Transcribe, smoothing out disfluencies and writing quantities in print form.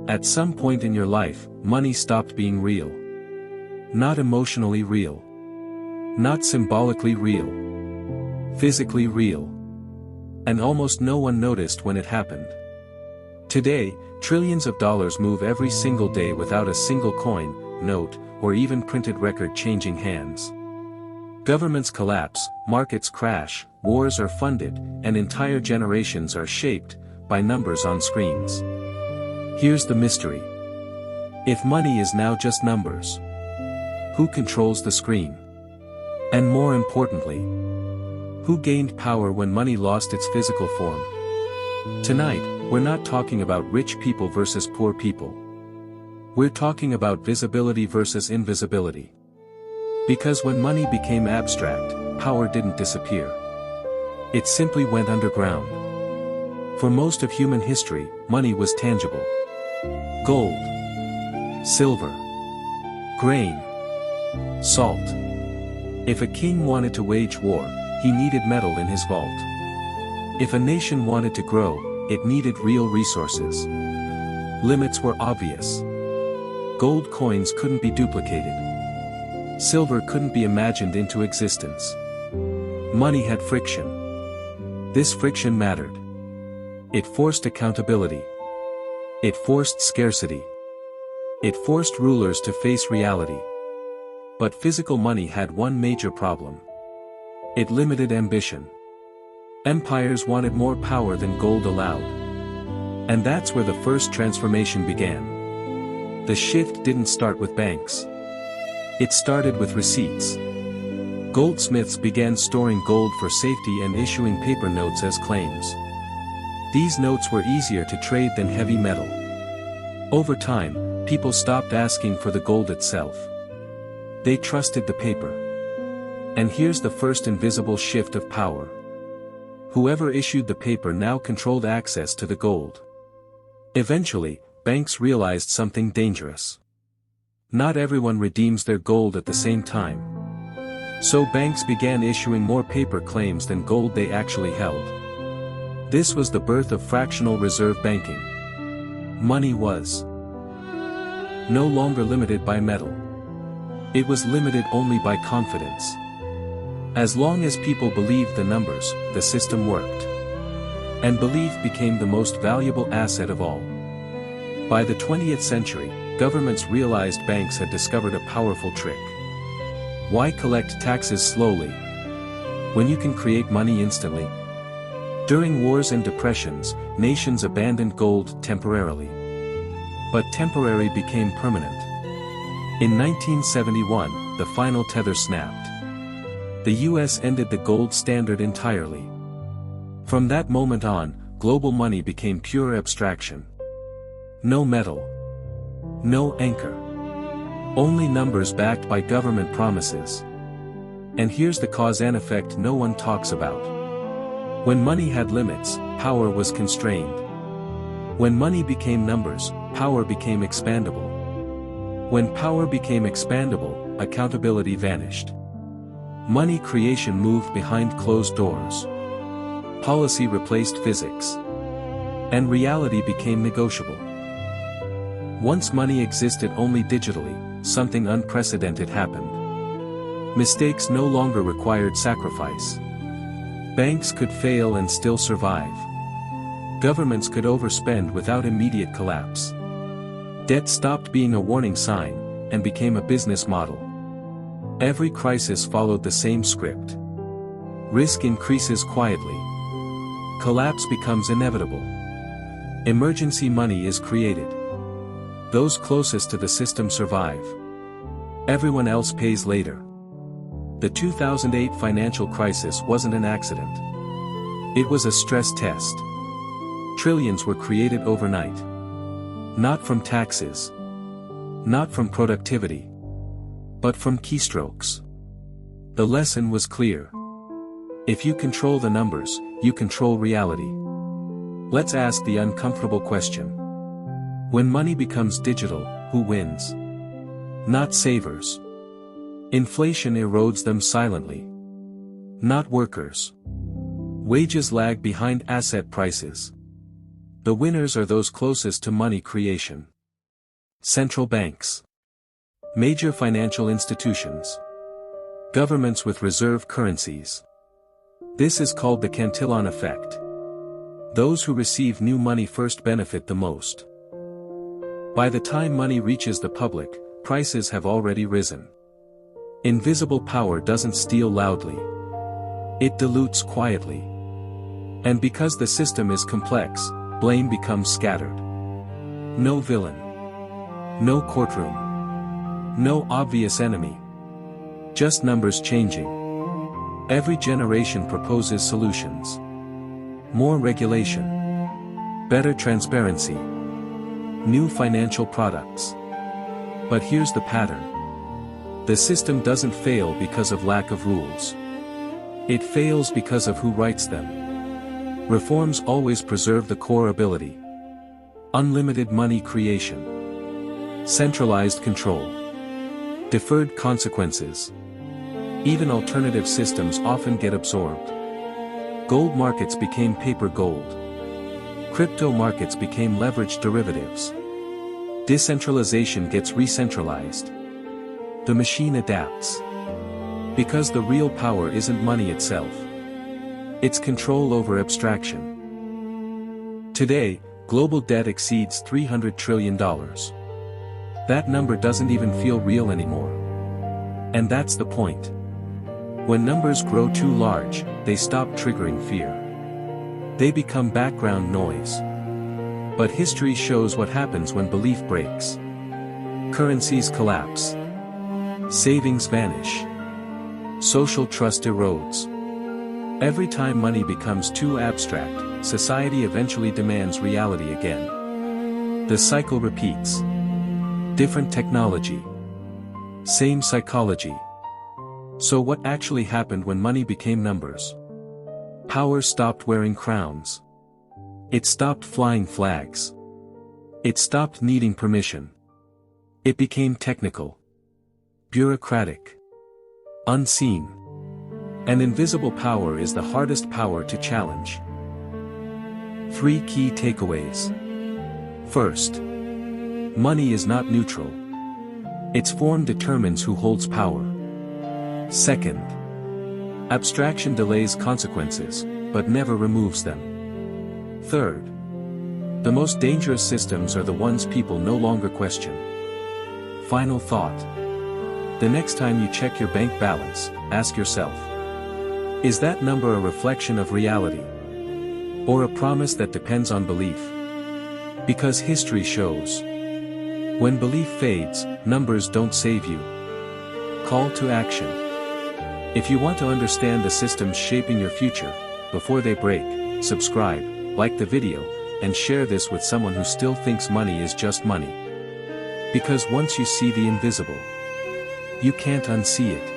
At some point in your life, money stopped being real. Not emotionally real. Not symbolically real. Physically real. And almost no one noticed when it happened. Today, trillions of dollars move every single day without a single coin, note, or even printed record changing hands. Governments collapse, markets crash, wars are funded, and entire generations are shaped by numbers on screens. Here's the mystery. If money is now just numbers, who controls the screen? And more importantly, who gained power when money lost its physical form? Tonight, we're not talking about rich people versus poor people. We're talking about visibility versus invisibility. Because when money became abstract, power didn't disappear. It simply went underground. For most of human history, money was tangible. Gold, silver, grain, salt. If a king wanted to wage war, he needed metal in his vault. If a nation wanted to grow, it needed real resources. Limits were obvious. Gold coins couldn't be duplicated. Silver couldn't be imagined into existence. Money had friction. This friction mattered. It forced accountability. It forced scarcity. It forced rulers to face reality. But physical money had one major problem. It limited ambition. Empires wanted more power than gold allowed. And that's where the first transformation began. The shift didn't start with banks. It started with receipts. Goldsmiths began storing gold for safety and issuing paper notes as claims. These notes were easier to trade than heavy metal. Over time, people stopped asking for the gold itself. They trusted the paper. And here's the first invisible shift of power. Whoever issued the paper now controlled access to the gold. Eventually, banks realized something dangerous. Not everyone redeems their gold at the same time. So banks began issuing more paper claims than gold they actually held. This was the birth of fractional reserve banking. Money was no longer limited by metal. It was limited only by confidence. As long as people believed the numbers, the system worked. And belief became the most valuable asset of all. By the 20th century, governments realized banks had discovered a powerful trick. Why collect taxes slowly when you can create money instantly? During wars and depressions, nations abandoned gold temporarily. But temporary became permanent. In 1971, the final tether snapped. The US ended the gold standard entirely. From that moment on, global money became pure abstraction. No metal. No anchor. Only numbers backed by government promises. And here's the cause and effect no one talks about. When money had limits, power was constrained. When money became numbers, power became expandable. When power became expandable, accountability vanished. Money creation moved behind closed doors. Policy replaced physics. And reality became negotiable. Once money existed only digitally, something unprecedented happened. Mistakes no longer required sacrifice. Banks could fail and still survive. Governments could overspend without immediate collapse. Debt stopped being a warning sign, and became a business model. Every crisis followed the same script. Risk increases quietly. Collapse becomes inevitable. Emergency money is created. Those closest to the system survive. Everyone else pays later. The 2008 financial crisis wasn't an accident. It was a stress test. Trillions were created overnight. Not from taxes. Not from productivity. But from keystrokes. The lesson was clear. If you control the numbers, you control reality. Let's ask the uncomfortable question. When money becomes digital, who wins? Not savers. Inflation erodes them silently. Not workers. Wages lag behind asset prices. The winners are those closest to money creation. Central banks. Major financial institutions. Governments with reserve currencies. This is called the Cantillon effect. Those who receive new money first benefit the most. By the time money reaches the public, prices have already risen. Invisible power doesn't steal loudly. It dilutes quietly. And because the system is complex, blame becomes scattered. No villain. No courtroom. No obvious enemy. Just numbers changing. Every generation proposes solutions. More regulation. Better transparency. New financial products. But here's the pattern. The system doesn't fail because of lack of rules. It fails because of who writes them. Reforms always preserve the core ability. Unlimited money creation. Centralized control. Deferred consequences. Even alternative systems often get absorbed. Gold markets became paper gold. Crypto markets became leveraged derivatives. Decentralization gets re-centralized. The machine adapts. Because the real power isn't money itself. It's control over abstraction. Today, global debt exceeds $300 trillion. That number doesn't even feel real anymore. And that's the point. When numbers grow too large, they stop triggering fear. They become background noise. But history shows what happens when belief breaks. Currencies collapse. Savings vanish. Social trust erodes. Every time money becomes too abstract, society eventually demands reality again. The cycle repeats. Different technology. Same psychology. So what actually happened when money became numbers? Power stopped wearing crowns. It stopped flying flags. It stopped needing permission. It became technical. Bureaucratic. Unseen. And invisible power is the hardest power to challenge. 3 key takeaways. First, money is not neutral. Its form determines who holds power. Second, abstraction delays consequences, but never removes them. Third, the most dangerous systems are the ones people no longer question. Final thought. The next time you check your bank balance, ask yourself, is that number a reflection of reality? Or a promise that depends on belief? Because history shows, when belief fades, numbers don't save you. Call to action. If you want to understand the systems shaping your future, before they break, subscribe, like the video, and share this with someone who still thinks money is just money. Because once you see the invisible, you can't unsee it.